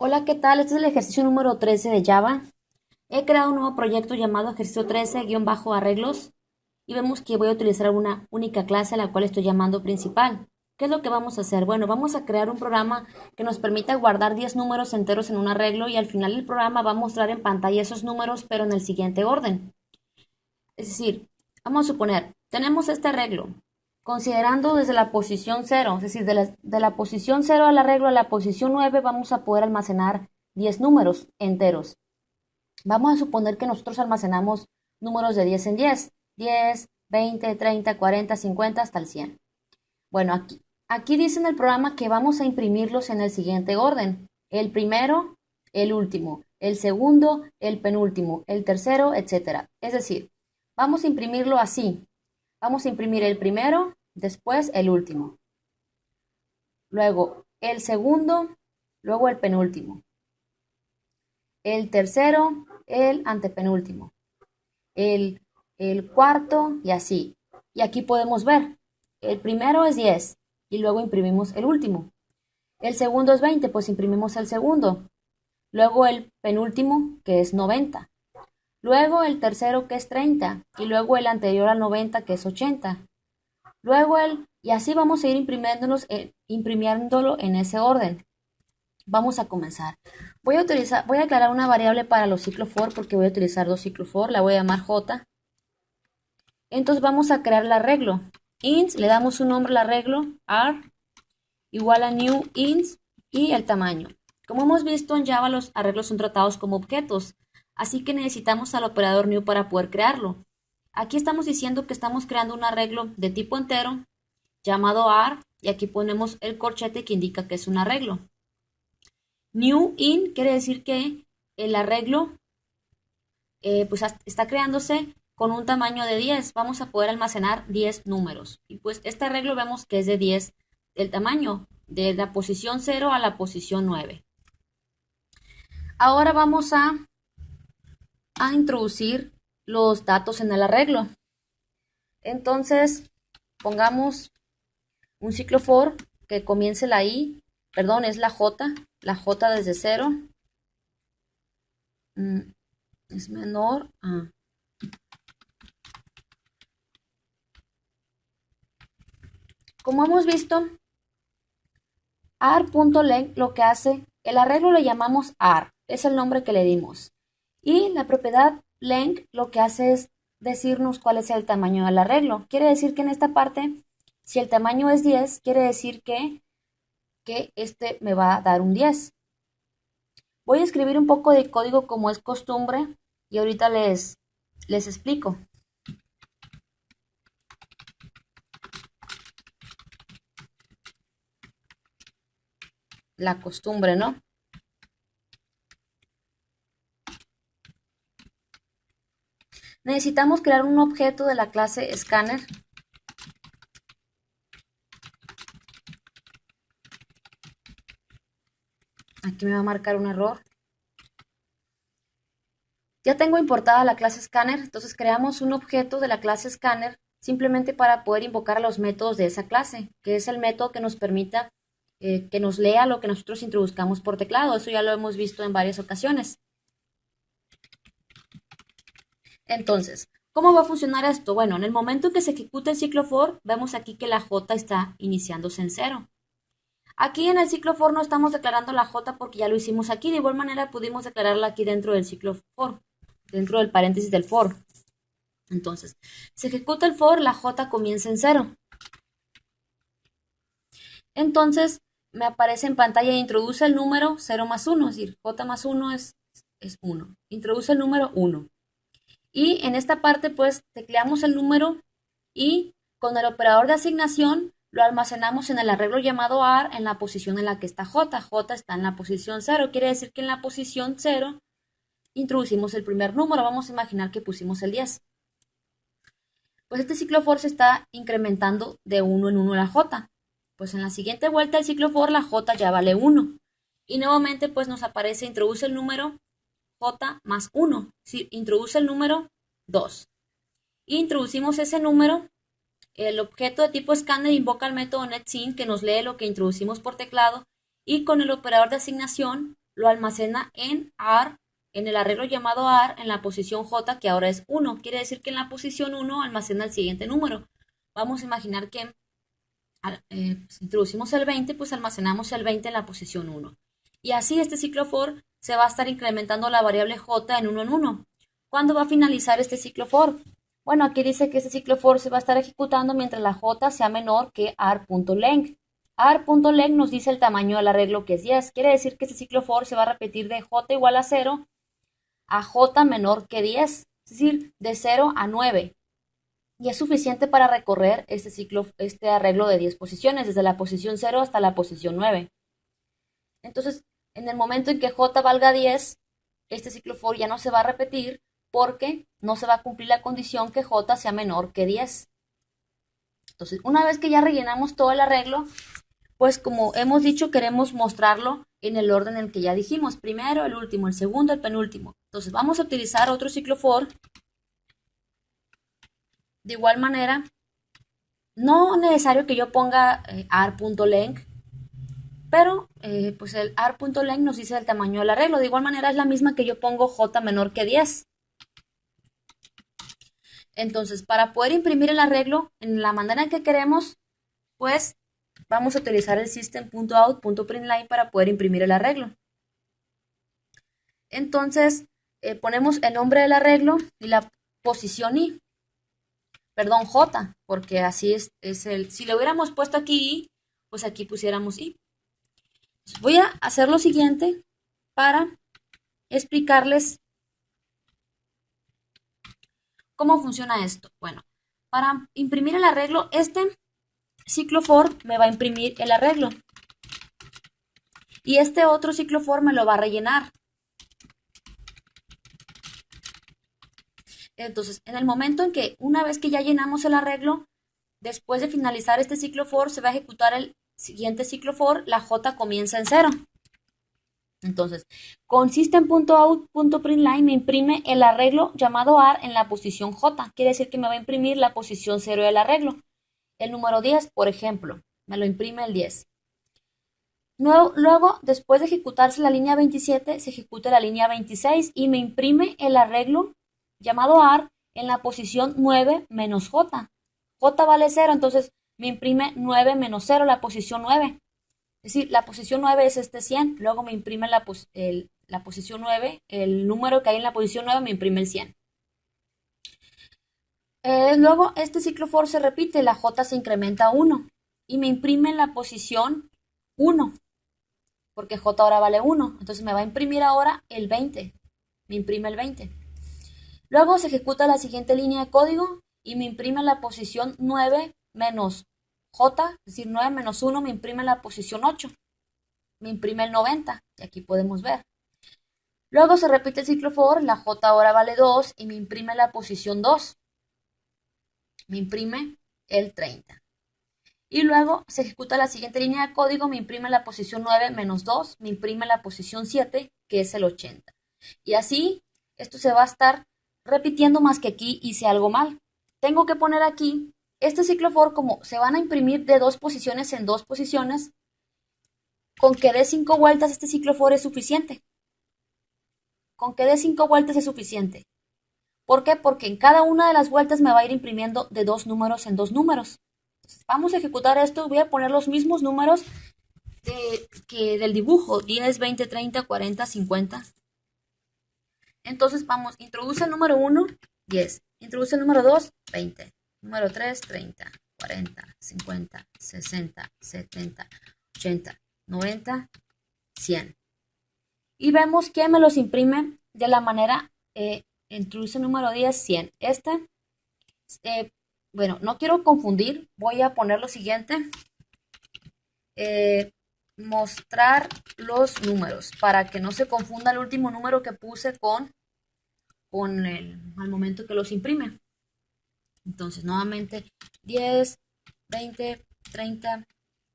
Hola, ¿qué tal? Este es el ejercicio número 13 de Java. He creado un nuevo proyecto llamado ejercicio 13-arreglos y vemos que voy a utilizar una única clase a la cual estoy llamando principal. ¿Qué es lo que vamos a hacer? Bueno, vamos a crear un programa que nos permita guardar 10 números enteros en un arreglo y al final del programa va a mostrar en pantalla esos números pero en el siguiente orden. Es decir, vamos a suponer, tenemos este arreglo, considerando desde la posición cero, es decir, de la posición cero al arreglo a la posición 9 vamos a poder almacenar 10 números enteros. Vamos a suponer que nosotros almacenamos números de 10 en 10, 20, 30, 40, 50 hasta el 100. Bueno, aquí dice en el programa que vamos a imprimirlos en el siguiente orden. El primero, el último, el segundo, el penúltimo, el tercero, etcétera. Es decir, vamos a imprimirlo así. Vamos a imprimir el primero, después el último, luego el segundo, luego el penúltimo, el tercero, el antepenúltimo, el, el cuarto y así. Y aquí podemos ver, el primero es 10 y luego imprimimos el último. El segundo es 20, pues imprimimos el segundo. Luego el penúltimo, que es 90. Luego el tercero, que es 30. Y luego el anterior al 90, que es 80. Luego y así vamos a ir imprimiéndolo en ese orden. Vamos a comenzar. Voy a aclarar una variable para los ciclo for porque voy a utilizar dos ciclo for, la voy a llamar J. Entonces vamos a crear el arreglo. Int, le damos un nombre al arreglo, ar, igual a new int y el tamaño. Como hemos visto en Java, los arreglos son tratados como objetos, así que necesitamos al operador new para poder crearlo. Aquí estamos diciendo que estamos creando un arreglo de tipo entero llamado ar y aquí ponemos el corchete que indica que es un arreglo. New in quiere decir que el arreglo pues está creándose con un tamaño de 10. Vamos a poder almacenar 10 números. Y pues este arreglo vemos que es de 10 el tamaño, de la posición 0 a la posición 9. Ahora vamos a introducir los datos en el arreglo. Entonces, pongamos un ciclo for que comience la I, perdón, es la J desde 0 es menor a. Como hemos visto, ar.length lo que hace, el arreglo le llamamos ar, es el nombre que le dimos. Y la propiedad length lo que hace es decirnos cuál es el tamaño del arreglo. Quiere decir que en esta parte, si el tamaño es 10, quiere decir que este me va a dar un 10. Voy a escribir un poco de código como es costumbre y ahorita les explico la costumbre, ¿no? Necesitamos crear un objeto de la clase scanner. Aquí me va a marcar un error. Ya tengo importada la clase scanner, entonces creamos un objeto de la clase scanner simplemente para poder invocar a los métodos de esa clase, que es el método que nos permita que nos lea lo que nosotros introduzcamos por teclado. Eso ya lo hemos visto en varias ocasiones. Entonces, ¿cómo va a funcionar esto? Bueno, en el momento que se ejecuta el ciclo for, vemos aquí que la J está iniciándose en 0. Aquí en el ciclo for no estamos declarando la J porque ya lo hicimos aquí. De igual manera pudimos declararla aquí dentro del ciclo for, dentro del paréntesis del for. Entonces, se ejecuta el for, la J comienza en 0. Entonces, me aparece en pantalla introduce el número 0 más 1, es decir, J más 1 es 1. Introduce el número 1. Y en esta parte, pues, tecleamos el número y con el operador de asignación lo almacenamos en el arreglo llamado AR en la posición en la que está J. J está en la posición 0. Quiere decir que en la posición 0 introducimos el primer número. Vamos a imaginar que pusimos el 10. Pues este ciclo for se está incrementando de 1 en 1 la J. Pues en la siguiente vuelta del ciclo for la J ya vale 1. Y nuevamente pues nos aparece introduce el número J más 1. Es decir, introduce el número 2. Introducimos ese número. El objeto de tipo scanner invoca el método netSync que nos lee lo que introducimos por teclado y con el operador de asignación lo almacena en AR, en el arreglo llamado AR, en la posición J, que ahora es 1. Quiere decir que en la posición 1 almacena el siguiente número. Vamos a imaginar que si introducimos el 20, pues almacenamos el 20 en la posición 1. Y así este ciclo for se va a estar incrementando la variable j en 1 en 1. ¿Cuándo va a finalizar este ciclo for? Bueno, aquí dice que este ciclo for se va a estar ejecutando mientras la j sea menor que ar.length. Ar.length nos dice el tamaño del arreglo, que es 10. Quiere decir que este ciclo for se va a repetir de j igual a 0 a j menor que 10, es decir, de 0 a 9. Y es suficiente para recorrer este ciclo, este arreglo de 10 posiciones, desde la posición 0 hasta la posición 9. Entonces, en el momento en que j valga 10, este ciclo for ya no se va a repetir porque no se va a cumplir la condición que j sea menor que 10. Entonces, una vez que ya rellenamos todo el arreglo, pues como hemos dicho, queremos mostrarlo en el orden en el que ya dijimos, primero, el último, el segundo, el penúltimo. Entonces, vamos a utilizar otro ciclo for. De igual manera, no necesario que yo ponga ar.length, pero pues el ar.length nos dice el tamaño del arreglo. De igual manera es la misma que yo pongo j menor que 10. Entonces, para poder imprimir el arreglo en la manera en que queremos, pues vamos a utilizar el system.out.println para poder imprimir el arreglo. Entonces, ponemos el nombre del arreglo y la posición i. Perdón, j, porque así es el... Si le hubiéramos puesto aquí i, pues aquí pusiéramos i. Entonces, voy a hacer lo siguiente para explicarles cómo funciona esto. Bueno, para imprimir el arreglo, este ciclo for me va a imprimir el arreglo. Y este otro ciclo for me lo va a rellenar. Entonces, en el momento en que una vez que ya llenamos el arreglo, después de finalizar este ciclo for, se va a ejecutar el siguiente ciclo for, la j comienza en 0. Entonces, con system.out.println me imprime el arreglo llamado AR en la posición j. Quiere decir que me va a imprimir la posición 0 del arreglo. El número 10, por ejemplo, me lo imprime el 10. Luego, después de ejecutarse la línea 27, se ejecuta la línea 26 y me imprime el arreglo llamado AR en la posición 9 menos j. J vale 0, entonces me imprime 9 menos 0, la posición 9. Es decir, la posición 9 es este 100, luego me imprime la posición 9, el número que hay en la posición 9 me imprime el 100. Luego este ciclo for se repite, la j se incrementa a 1 y me imprime en la posición 1, porque j ahora vale 1, entonces me va a imprimir ahora el 20, me imprime el 20. Luego se ejecuta la siguiente línea de código y me imprime la posición 9 menos j, es decir, 9 menos 1 me imprime la posición 8. Me imprime el 90, y aquí podemos ver. Luego se repite el ciclo for, la j ahora vale 2 y me imprime la posición 2. Me imprime el 30. Y luego se ejecuta la siguiente línea de código, me imprime la posición 9 menos 2, me imprime la posición 7, que es el 80. Y así, esto se va a estar repitiendo más que aquí hice algo mal. Tengo que poner aquí, este ciclo for, como se van a imprimir de 2 posiciones en 2 posiciones, con que dé 5 vueltas este ciclo for es suficiente. Con que dé 5 vueltas es suficiente. ¿Por qué? Porque en cada una de las vueltas me va a ir imprimiendo de 2 números en 2 números. Entonces, vamos a ejecutar esto. Voy a poner los mismos números que del dibujo. 10, 20, 30, 40, 50. Entonces vamos, introduce el número 1, 10. Introduce el número 2, 20. Número 3, 30, 40, 50, 60, 70, 80, 90, 100. Y vemos que me los imprime de la manera, introduce el número 10, 100. Bueno, no quiero confundir, voy a poner lo siguiente. Mostrar los números para que no se confunda el último número que puse con al momento que los imprime. Entonces, nuevamente, 10, 20, 30,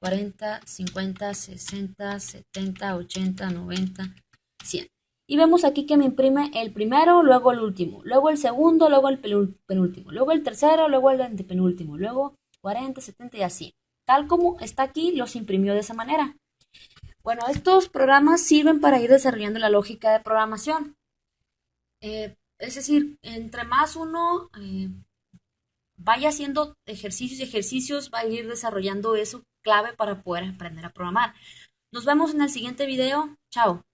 40, 50, 60, 70, 80, 90, 100. Y vemos aquí que me imprime el primero, luego el último, luego el segundo, luego el penúltimo, luego el tercero, luego el antepenúltimo, luego 40, 70 y así. Tal como está aquí, los imprimió de esa manera. Bueno, estos programas sirven para ir desarrollando la lógica de programación. Es decir, entre más uno vaya haciendo ejercicios y ejercicios, va a ir desarrollando eso clave para poder aprender a programar. Nos vemos en el siguiente video. Chao.